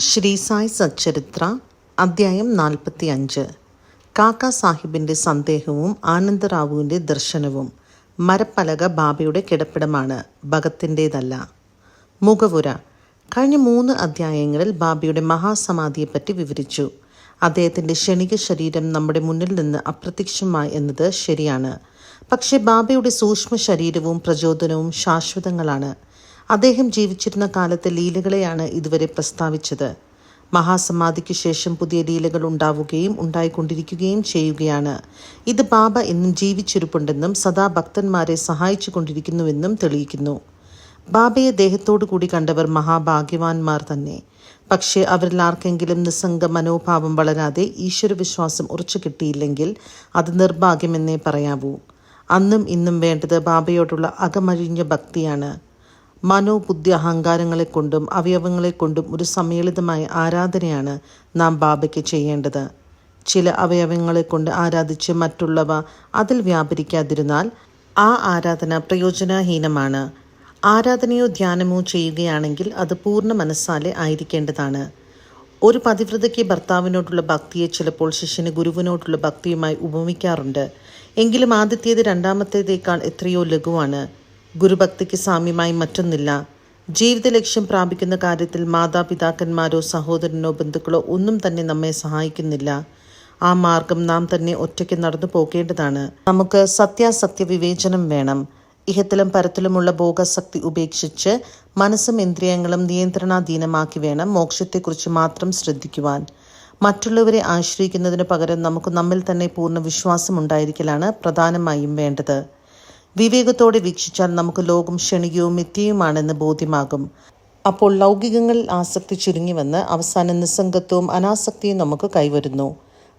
ശ്രീ സായി സച്ചരിത്ര അധ്യായം 45. കാക്ക സാഹിബിൻ്റെ സന്ദേഹവും ആനന്ദറാവുവിൻ്റെ ദർശനവും. മരപ്പലക ബാബയുടെ കിടപ്പിടമാണ്, ഭഗത്തിൻ്റേതല്ല. മുഖവുര. കഴിഞ്ഞ 3 അധ്യായങ്ങളിൽ ബാബയുടെ മഹാസമാധിയെപ്പറ്റി വിവരിച്ചു. അദ്ദേഹത്തിൻ്റെ ക്ഷണിക ശരീരം നമ്മുടെ മുന്നിൽ നിന്ന് അപ്രത്യക്ഷമായി എന്നത് ശരിയാണ്. പക്ഷേ ബാബയുടെ സൂക്ഷ്മ ശരീരവും പ്രചോദനവും ശാശ്വതങ്ങളാണ്. അദ്ദേഹം ജീവിച്ചിരുന്ന കാലത്തെ ലീലകളെയാണ് ഇതുവരെ പ്രസ്താവിച്ചത്. മഹാസമാധിക്കു ശേഷം പുതിയ ലീലകൾ ഉണ്ടാവുകയും ഉണ്ടായിക്കൊണ്ടിരിക്കുകയും ചെയ്യുകയാണ്. ഇത് ബാബ എന്നും ജീവിച്ചിരിപ്പുണ്ടെന്നും സദാ ഭക്തന്മാരെ സഹായിച്ചു കൊണ്ടിരിക്കുന്നുവെന്നും തെളിയിക്കുന്നു. ബാബയെ ദേഹത്തോടു കൂടി കണ്ടവർ മഹാഭാഗ്യവാന്മാർ തന്നെ. പക്ഷേ അവരിൽ ആർക്കെങ്കിലും നിസ്സംഗ മനോഭാവം വളരാതെ ഈശ്വരവിശ്വാസം ഉറച്ചു കിട്ടിയില്ലെങ്കിൽ അത് നിർഭാഗ്യമെന്നേ പറയാവൂ. അന്നും ഇന്നും വേണ്ടത് ബാബയോടുള്ള അകമഴിഞ്ഞ ഭക്തിയാണ്. മനോബുദ്ധി അഹങ്കാരങ്ങളെ കൊണ്ടും അവയവങ്ങളെ കൊണ്ടും ഒരു സമ്മേളിതമായ ആരാധനയാണ് നാം ബാബയ്ക്ക് ചെയ്യേണ്ടത്. ചില അവയവങ്ങളെ കൊണ്ട് ആരാധിച്ച് മറ്റുള്ളവ അതിൽ വ്യാപരിക്കാതിരുന്നാൽ ആ ആരാധന പ്രയോജനഹീനമാണ്. ആരാധനയോ ധ്യാനമോ ചെയ്യുകയാണെങ്കിൽ അത് പൂർണ്ണ മനസ്സാലെ ആയിരിക്കേണ്ടതാണ്. ഒരു പതിവ്രതയ്ക്ക് ഭർത്താവിനോടുള്ള ഭക്തിയെ ചിലപ്പോൾ ശിഷ്യന് ഗുരുവിനോടുള്ള ഭക്തിയുമായി ഉപമിക്കാറുണ്ട്. എങ്കിലും ആദ്യത്തേത് രണ്ടാമത്തേതേക്കാൾ എത്രയോ ലഘുവാണ്. ഗുരുഭക്തിക്ക് സാമ്യമായി മറ്റൊന്നില്ല. ജീവിത ലക്ഷ്യം പ്രാപിക്കുന്ന കാര്യത്തിൽ മാതാപിതാക്കന്മാരോ സഹോദരനോ ബന്ധുക്കളോ ഒന്നും തന്നെ നമ്മെ സഹായിക്കുന്നില്ല. ആ മാർഗം നാം തന്നെ ഒറ്റയ്ക്ക് നടന്നു പോകേണ്ടതാണ്. നമുക്ക് സത്യാസത്യ വിവേചനം വേണം. ഇഹത്തിലും പരത്തിലുമുള്ള ഭോഗാസക്തി ഉപേക്ഷിച്ച് മനസ്സും ഇന്ദ്രിയങ്ങളും നിയന്ത്രണാധീനമാക്കി വേണം മോക്ഷത്തെക്കുറിച്ച് മാത്രം ശ്രദ്ധിക്കുവാൻ. മറ്റുള്ളവരെ ആശ്രയിക്കുന്നതിന് പകരം നമുക്ക് നമ്മിൽ തന്നെ പൂർണ്ണ വിശ്വാസം ഉണ്ടായിരിക്കലാണ് പ്രധാനമായും വേണ്ടത്. വിവേകത്തോടെ വീക്ഷിച്ചാൽ നമുക്ക് ലോകം ക്ഷണികവും മിഥ്യയുമാണെന്ന് ബോധ്യമാകും. അപ്പോൾ ലൗകികങ്ങളിൽ ആസക്തി ചുരുങ്ങിവന്ന് അവസാനം നിസ്സംഗത്വവും അനാസക്തിയും നമുക്ക് കൈവരുന്നു.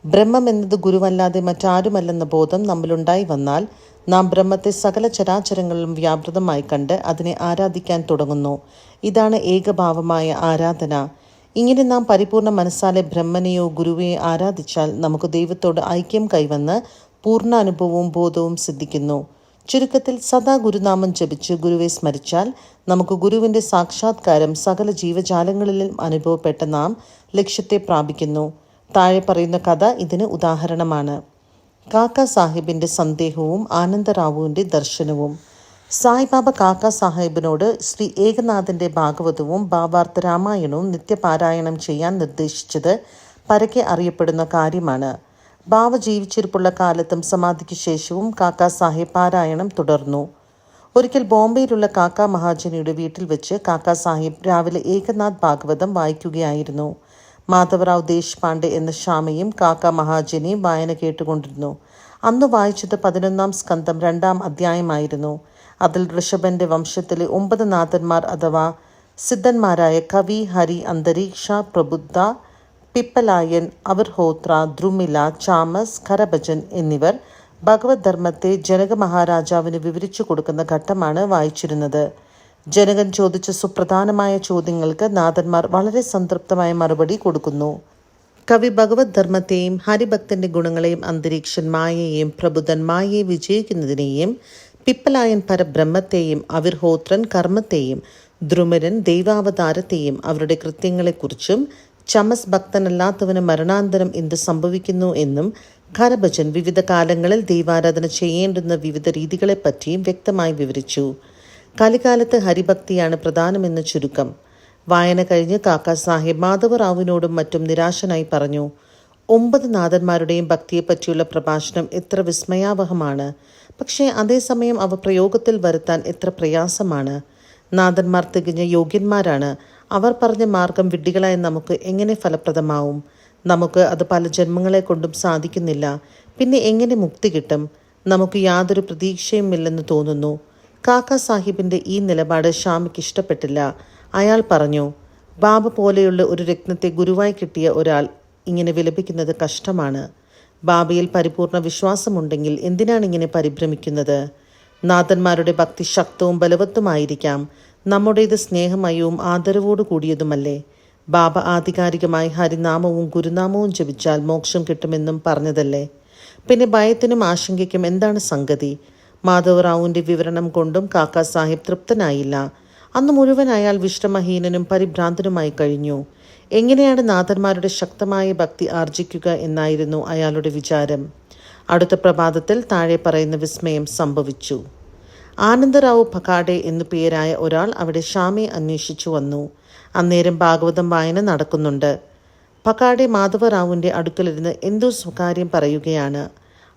ബ്രഹ്മം എന്നത് ഗുരുവല്ലാതെ മറ്റാരുമല്ലെന്ന ബോധം നമ്മളുണ്ടായി വന്നാൽ നാം ബ്രഹ്മത്തെ സകല ചരാചരങ്ങളിലും വ്യാപൃതമായി കണ്ട് അതിനെ ആരാധിക്കാൻ തുടങ്ങുന്നു. ഇതാണ് ഏകഭാവമായ ആരാധന. ഇങ്ങനെ നാം പരിപൂർണ മനസ്സാലെ ബ്രഹ്മനെയോ ഗുരുവെയോ ആരാധിച്ചാൽ നമുക്ക് ദൈവത്തോട് ഐക്യം കൈവന്ന് പൂർണ്ണ അനുഭവവും ബോധവും സിദ്ധിക്കുന്നു. ചുരുക്കത്തിൽ സദാ ഗുരുനാമം ജപിച്ച് ഗുരുവെ സ്മരിച്ചാൽ നമുക്ക് ഗുരുവിൻ്റെ സാക്ഷാത്കാരം സകല ജീവജാലങ്ങളിലും അനുഭവപ്പെട്ട നാം ലക്ഷ്യത്തെ പ്രാപിക്കുന്നു. താഴെ പറയുന്ന കഥ ഇതിന് ഉദാഹരണമാണ്. കാക്ക സാഹിബിൻ്റെ സന്ദേഹവും ആനന്ദറാവുവിൻ്റെ ദർശനവും. സായിബാബ കാക്ക സാഹിബിനോട് ശ്രീ ഏകനാഥൻ്റെ ഭാഗവതവും ഭാവാർത്ഥ രാമായണവും നിത്യപാരായണം ചെയ്യാൻ നിർദ്ദേശിച്ചത് പരക്കെ അറിയപ്പെടുന്ന കാര്യമാണ്. ബാബ ജീവിച്ചിരിപ്പുള്ള കാലത്തും സമാധിക്ക് ശേഷവും കാക്ക സാഹിബ് പാരായണം തുടർന്നു. ഒരിക്കൽ ബോംബെയിലുള്ള കാക്ക മഹാജനിയുടെ വീട്ടിൽ വെച്ച് കാക്ക സാഹിബ് രാവിലെ ഏകനാഥ് ഭാഗവതം വായിക്കുകയായിരുന്നു. മാധവറാവ് ദേശ്പാണ്ഡെ എന്ന ശ്യാമയും കാക്ക മഹാജനിയും വായന കേട്ടുകൊണ്ടിരുന്നു. അന്ന് വായിച്ചത് 11-ാം സ്കന്ധം 2-ാം അധ്യായമായിരുന്നു. അതിൽ ഋഷഭന്റെ വംശത്തിലെ 9 നാഥന്മാർ അഥവാ സിദ്ധന്മാരായ കവി, ഹരി, അന്തരീക്ഷ, പ്രബുദ്ധ, പിപ്പലായൻ, അവർഹോത്ര, ദ്രുമില, ചാമസ്, ഖരഭജൻ എന്നിവർ ഭഗവത് ധർമ്മത്തെ ജനക മഹാരാജാവിന് വിവരിച്ചു കൊടുക്കുന്ന ഘട്ടമാണ് വായിച്ചിരുന്നത്. ജനകൻ ചോദിച്ച സുപ്രധാനമായ ചോദ്യങ്ങൾക്ക് നാഥന്മാർ വളരെ സംതൃപ്തമായ മറുപടി കൊടുക്കുന്നു. കവി ഭഗവത് ധർമ്മത്തെയും ഹരിഭക്തന്റെ ഗുണങ്ങളെയും അന്തരീക്ഷൻ മായയെയും പ്രബുദ്ധൻ മായയെ വിജയിക്കുന്നതിനെയും പിപ്പലായൻ പരബ്രഹ്മത്തെയും അവിർഹോത്രൻ കർമ്മത്തെയും ദ്രുമരൻ ദൈവാവതാരത്തെയും അവരുടെ കൃത്യങ്ങളെക്കുറിച്ചും ചമസ് ഭക്തനല്ലാത്തവന് മരണാന്തരം എന്ത് സംഭവിക്കുന്നു എന്നും ഖരഭജൻ വിവിധ കാലങ്ങളിൽ ദൈവാരാധന ചെയ്യേണ്ടുന്ന വിവിധ രീതികളെപ്പറ്റിയും വ്യക്തമായി വിവരിച്ചു. കലികാലത്ത് ഹരിഭക്തിയാണ് പ്രധാനമെന്ന് ചുരുക്കം. വായന കഴിഞ്ഞ് കാക്ക സാഹിബ് മാധവറാവുവിനോടും മറ്റും നിരാശനായി പറഞ്ഞു, 9 നാഥന്മാരുടെയും ഭക്തിയെപ്പറ്റിയുള്ള പ്രഭാഷണം എത്ര വിസ്മയാവഹമാണ്. പക്ഷേ അതേസമയം അവ പ്രയോഗത്തിൽ വരുത്താൻ എത്ര പ്രയാസമാണ്. നാഥന്മാർ തികഞ്ഞ യോഗ്യന്മാരാണ്. അവർ പറഞ്ഞ മാർഗം വിഡ്ഢികളായി നമുക്ക് എങ്ങനെ ഫലപ്രദമാവും? നമുക്ക് അത് പല ജന്മങ്ങളെ കൊണ്ടും സാധിക്കുന്നില്ല. പിന്നെ എങ്ങനെ മുക്തി കിട്ടും? നമുക്ക് യാതൊരു പ്രതീക്ഷയുമില്ലെന്ന് തോന്നുന്നു. കാക്ക സാഹിബിൻ്റെ ഈ നിലപാട് ശ്യാമയ്ക്ക് ഇഷ്ടപ്പെട്ടില്ല. അയാൾ പറഞ്ഞു, ബാബ പോലെയുള്ള ഒരു രത്നത്തെ ഗുരുവായി കിട്ടിയ ഒരാൾ ഇങ്ങനെ വിലപിക്കുന്നത് കഷ്ടമാണ്. ബാബയിൽ പരിപൂർണ വിശ്വാസമുണ്ടെങ്കിൽ എന്തിനാണ് ഇങ്ങനെ പരിഭ്രമിക്കുന്നത്? നാഥന്മാരുടെ ഭക്തി ശക്തവും ബലവത്തുമായിരിക്കാം. നമ്മുടേത് സ്നേഹമയവും ആദരവോടു കൂടിയതുമല്ലേ? ബാബ ആധികാരികമായി ഹരിനാമവും ഗുരുനാമവും ജപിച്ചാൽ മോക്ഷം കിട്ടുമെന്നും പറഞ്ഞതല്ലേ? പിന്നെ ഭയത്തിനും ആശങ്കയ്ക്കും എന്താണ് സംഗതി? മാധവറാവുവിൻ്റെ വിവരണം കൊണ്ടും കാക്ക സാഹിബ് തൃപ്തനായില്ല. അന്ന് മുഴുവൻ അയാൾ വിശ്രമഹീനനും പരിഭ്രാന്തനുമായി കഴിഞ്ഞു. എങ്ങനെയാണ് നാഥന്മാരുടെ ശക്തമായ ഭക്തി ആർജിക്കുക എന്നായിരുന്നു അയാളുടെ വിചാരം. അടുത്ത പ്രഭാതത്തിൽ താഴെ പറയുന്ന വിസ്മയം സംഭവിച്ചു. ആനന്ദറാവു പകാഡെ എന്നു പേരായ ഒരാൾ അവിടെ ഷാമയെ അന്വേഷിച്ചു വന്നു. അന്നേരം ഭാഗവതം വായന നടക്കുന്നുണ്ട്. പകാഡെ മാധവറാവുവിൻ്റെ അടുക്കലിരുന്ന് എന്തോ സ്വകാര്യം പറയുകയാണ്.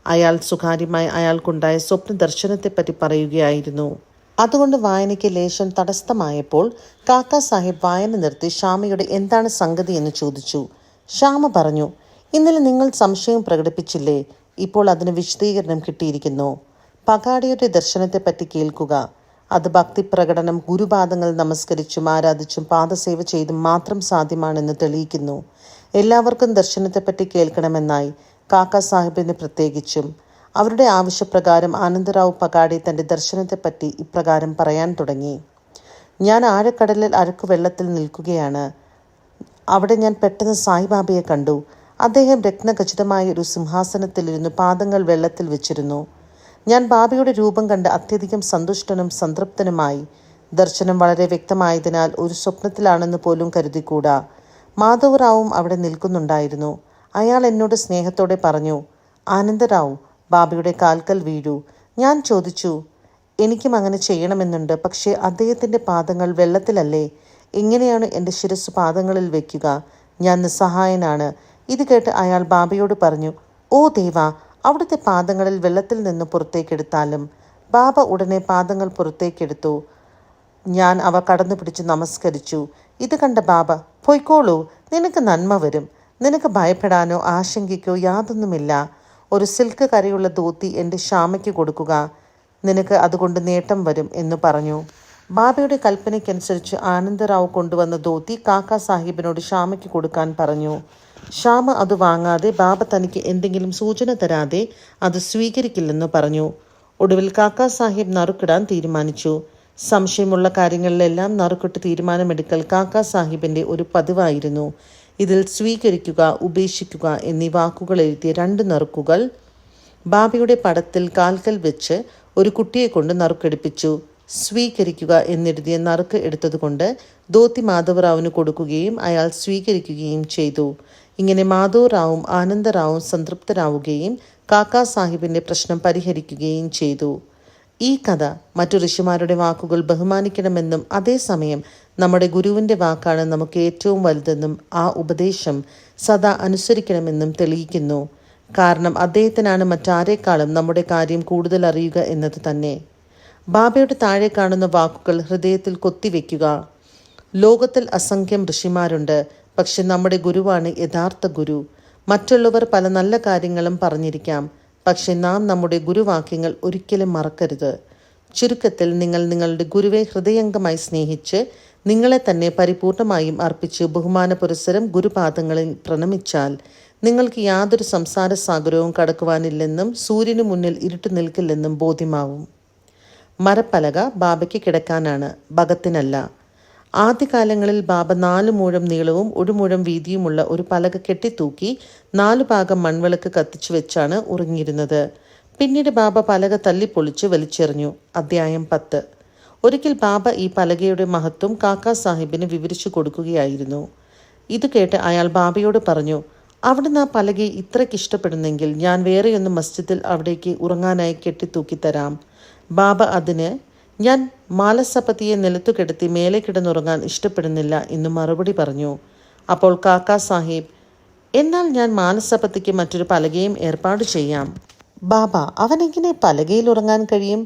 അയാൾ സ്വകാര്യമായി അയാൾക്കുണ്ടായ സ്വപ്ന ദർശനത്തെപ്പറ്റി പറയുകയായിരുന്നു. അതുകൊണ്ട് വായനയ്ക്ക് ലേശം തടസ്സമായപ്പോൾ കാക്കാ സാഹിബ് വായന നിർത്തി ഷാമയോട് എന്താണ് സംഗതി എന്ന് ചോദിച്ചു. ഷാമ പറഞ്ഞു, ഇന്നലെ നിങ്ങൾ സംശയം പ്രകടിപ്പിച്ചില്ലേ, ഇപ്പോൾ അതിന് വിശദീകരണം കിട്ടിയിരിക്കുന്നു. പകാഡയുടെ ദർശനത്തെപ്പറ്റി കേൾക്കുക. അത് ഭക്തിപ്രകടനം ഗുരുപാദങ്ങൾ നമസ്കരിച്ചും ആരാധിച്ചും പാദസേവ ചെയ്തും മാത്രം സാധ്യമാണെന്ന് തെളിയിക്കുന്നു. എല്ലാവർക്കും ദർശനത്തെപ്പറ്റി കേൾക്കണമെന്നായി, കാക്കാ സാഹിബിന് പ്രത്യേകിച്ചും. അവരുടെ ആവശ്യപ്രകാരം ആനന്ദറാവു പകാഡെ തൻ്റെ ദർശനത്തെപ്പറ്റി ഇപ്രകാരം പറയാൻ തുടങ്ങി. ഞാൻ ആഴക്കടലിൽ അരക്കു വെള്ളത്തിൽ നിൽക്കുകയാണ്. അവിടെ ഞാൻ പെട്ടെന്ന് സായിബാബയെ കണ്ടു. അദ്ദേഹം രത്നഖചിതമായ ഒരു സിംഹാസനത്തിലിരുന്നു പാദങ്ങൾ വെള്ളത്തിൽ വെച്ചിരുന്നു. ഞാൻ ബാബയുടെ രൂപം കണ്ട് അത്യധികം സന്തുഷ്ടനും സംതൃപ്തനുമായി. ദർശനം വളരെ വ്യക്തമായതിനാൽ ഒരു സ്വപ്നത്തിലാണെന്ന് പോലും കരുതിക്കൂടാ. മാധവറാവും അവിടെ നിൽക്കുന്നുണ്ടായിരുന്നു. അയാൾ എന്നോട് സ്നേഹത്തോടെ പറഞ്ഞു, ആനന്ദറാവു, ബാബയുടെ കാൽക്കൽ വീഴൂ. ഞാൻ ചോദിച്ചു, എനിക്കും അങ്ങനെ ചെയ്യണമെന്നുണ്ട്, പക്ഷേ അദ്ദേഹത്തിൻ്റെ പാദങ്ങൾ വെള്ളത്തിലല്ലേ, എങ്ങനെയാണ് എൻ്റെ ശിരസ് പാദങ്ങളിൽ വയ്ക്കുക? ഞാൻ നിസ്സഹായനാണ്. ഇത് കേട്ട് അയാൾ ബാബയോട് പറഞ്ഞു, ഓ ദേവാ, അവിടുത്തെ പാദങ്ങളിൽ വെള്ളത്തിൽ നിന്ന് പുറത്തേക്കെടുത്താലും. ബാബ ഉടനെ പാദങ്ങൾ പുറത്തേക്കെടുത്തു. ഞാൻ അവ കടന്നു പിടിച്ച് നമസ്കരിച്ചു. ഇത് കണ്ട ബാബ, പൊയ്ക്കോളൂ, നിനക്ക് നന്മ വരും. നിനക്ക് ഭയപ്പെടാനോ ആശങ്കയ്ക്കോ യാതൊന്നുമില്ല. ഒരു സിൽക്ക് കരയുള്ള ധോത്തി എൻ്റെ ഷാമയ്ക്ക് കൊടുക്കുക, നിനക്ക് അതുകൊണ്ട് നേട്ടം വരും എന്ന് പറഞ്ഞു. ബാബയുടെ കൽപ്പനയ്ക്കനുസരിച്ച് ആനന്ദറാവു കൊണ്ടുവന്ന ധോത്തി കാക്കാ സാഹിബിനോട് ഷാമയ്ക്ക് കൊടുക്കാൻ പറഞ്ഞു. ഷാമ അത് വാങ്ങാതെ ബാബ തനിക്ക് എന്തെങ്കിലും സൂചന തരാതെ അത് സ്വീകരിക്കില്ലെന്ന് പറഞ്ഞു. ഒടുവിൽ കാക്കാ സാഹിബ് നറുക്കിടാൻ തീരുമാനിച്ചു. സംശയമുള്ള കാര്യങ്ങളിലെല്ലാം നറുക്കിട്ട് തീരുമാനമെടുക്കൽ കാക്കാ സാഹിബിൻ്റെ ഒരു പതിവായിരുന്നു. ഇതിൽ സ്വീകരിക്കുക, ഉപേക്ഷിക്കുക എന്നീ വാക്കുകൾ എഴുതിയ 2 നറുക്കുകൾ ബാബയുടെ പടത്തിൽ കാൽക്കൽ വെച്ച് ഒരു കുട്ടിയെ കൊണ്ട് നറുക്കെടുപ്പിച്ചു. സ്വീകരിക്കുക എന്നെഴുതിയ നറുക്ക് എടുത്തതുകൊണ്ട് ധോത്തി മാധവറാവുവിന് കൊടുക്കുകയും അയാൾ സ്വീകരിക്കുകയും ചെയ്തു. ഇങ്ങനെ മാധവറാവും ആനന്ദറാവും സംതൃപ്തരാവുകയും കാക്കാ സാഹിബിൻ്റെ പ്രശ്നം പരിഹരിക്കുകയും ചെയ്തു. ഈ കഥ മറ്റു ഋഷിമാരുടെ വാക്കുകൾ ബഹുമാനിക്കണമെന്നും അതേസമയം നമ്മുടെ ഗുരുവിൻ്റെ വാക്കാണ് നമുക്ക് ഏറ്റവും വലുതെന്നും ആ ഉപദേശം സദാ അനുസരിക്കണമെന്നും തെളിയിക്കുന്നു. കാരണം അദ്ദേഹത്തിനാണ് മറ്റാരേക്കാളും നമ്മുടെ കാര്യം കൂടുതൽ അറിയുക എന്നത് തന്നെ. ബാബയുടെ താഴെ കാണുന്ന വാക്കുകൾ ഹൃദയത്തിൽ കൊത്തിവെക്കുക. ലോകത്തിൽ അസംഖ്യം ഋഷിമാരുണ്ട്, പക്ഷെ നമ്മുടെ ഗുരുവാണ് യഥാർത്ഥ ഗുരു. മറ്റുള്ളവർ പല നല്ല കാര്യങ്ങളും പറഞ്ഞിരിക്കാം, പക്ഷെ നാം നമ്മുടെ ഗുരുവാക്യങ്ങൾ ഒരിക്കലും മറക്കരുത്. ചുരുക്കത്തിൽ നിങ്ങൾ നിങ്ങളുടെ ഗുരുവെ ഹൃദയംഗമായി സ്നേഹിച്ച് നിങ്ങളെ തന്നെ പരിപൂർണമായും അർപ്പിച്ച് ബഹുമാന പുരസ്സരം ഗുരുപാദങ്ങളിൽ പ്രണമിച്ചാൽ നിങ്ങൾക്ക് യാതൊരു സംസാര സാഗരവും കടക്കുവാനില്ലെന്നും സൂര്യനു മുന്നിൽ ഇരുട്ടു നിൽക്കില്ലെന്നും ബോധ്യമാവും. മരപ്പലക ബാബയ്ക്ക് കിടക്കാനാണ്, ഭഗത്തിനല്ല. ആദ്യകാലങ്ങളിൽ ബാബ 4 മുഴം നീളവും 1 മുഴം വീതിയുമുള്ള ഒരു പലക കെട്ടിത്തൂക്കി 4 ഭാഗം മൺവിളക്ക് കത്തിച്ചു വെച്ചാണ് ഉറങ്ങിയിരുന്നത്. പിന്നീട് ബാബ പലക തല്ലിപ്പൊളിച്ച് വലിച്ചെറിഞ്ഞു. അധ്യായം 10. ഒരിക്കൽ ബാബ ഈ പലകയുടെ മഹത്വം കാക്കാ സാഹിബിന് വിവരിച്ചു കൊടുക്കുകയായിരുന്നു. ഇത് കേട്ട് അയാൾ ബാബയോട് പറഞ്ഞു, അവിടുന്ന് ആ പലകയെ ഇത്രയ്ക്ക് ഇഷ്ടപ്പെടുന്നെങ്കിൽ ഞാൻ വേറെയൊന്ന് മസ്ജിദിൽ അവിടേക്ക് ഉറങ്ങാനായി കെട്ടിത്തൂക്കി തരാം. ബാബ അതിന്, ഞാൻ മാലസപതിയെ നിലത്തു കിടത്തി മേലെ കിടന്നുറങ്ങാൻ ഇഷ്ടപ്പെടുന്നില്ല എന്ന് മറുപടി പറഞ്ഞു. അപ്പോൾ കാക്കാ സാഹിബ്, എന്നാൽ ഞാൻ മാനസപതിക്ക് മറ്റൊരു പലകയും ഏർപ്പാട് ചെയ്യാം. ബാബ, അവനെങ്ങനെ പലകയിൽ ഉറങ്ങാൻ കഴിയും?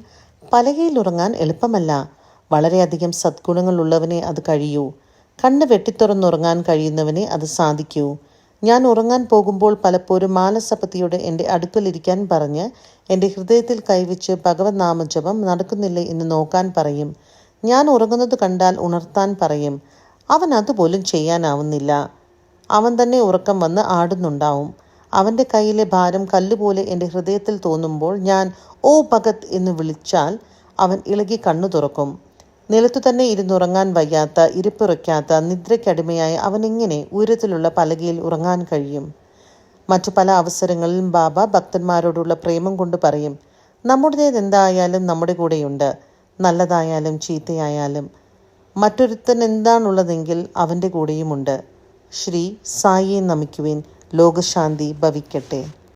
പലകയിൽ ഉറങ്ങാൻ എളുപ്പമല്ല. വളരെയധികം സദ്ഗുണങ്ങളുള്ളവനെ അത് കഴിയൂ. കണ്ണ് വെട്ടിത്തുറന്നുറങ്ങാൻ കഴിയുന്നവനെ അത് സാധിക്കൂ. ഞാൻ ഉറങ്ങാൻ പോകുമ്പോൾ പലപ്പോഴും മാനസപതിയോട് എൻ്റെ അടുക്കലിരിക്കാൻ പറഞ്ഞ് എൻ്റെ ഹൃദയത്തിൽ കൈവച്ച് ഭഗവത് നാമജപം നടക്കുന്നില്ലേ എന്ന് നോക്കാൻ പറയും. ഞാൻ ഉറങ്ങുന്നത് കണ്ടാൽ ഉണർത്താൻ പറയും. അവൻ അതുപോലും ചെയ്യാനാവുന്നില്ല. അവൻ തന്നെ ഉറക്കം വന്ന് ആടുന്നുണ്ടാവും. അവൻ്റെ കയ്യിലെ ഭാരം കല്ലുപോലെ എൻ്റെ ഹൃദയത്തിൽ തോന്നുമ്പോൾ ഞാൻ ഓ ഭഗത് എന്ന് വിളിച്ചാൽ അവൻ ഇളകി കണ്ണു തുറക്കും. നിലത്തു തന്നെ ഇരുന്നുറങ്ങാൻ വയ്യാത്ത, ഇരിപ്പുറയ്ക്കാത്ത, നിദ്രയ്ക്കടിമയായ അവനെങ്ങനെ ഉയരത്തിലുള്ള പലകയിൽ ഉറങ്ങാൻ കഴിയും? മറ്റു പല അവസരങ്ങളിലും ബാബ ഭക്തന്മാരോടുള്ള പ്രേമം കൊണ്ട് പറയും, നമ്മുടേതെന്തായാലും നമ്മുടെ കൂടെയുണ്ട്, നല്ലതായാലും ചീത്തയായാലും. മറ്റൊരുത്തൻ എന്താണുള്ളതെങ്കിൽ അവൻ്റെ കൂടെയുമുണ്ട്. ശ്രീ സായിയെ നമിക്കുവിൻ. ലോകശാന്തി ഭവിക്കട്ടെ.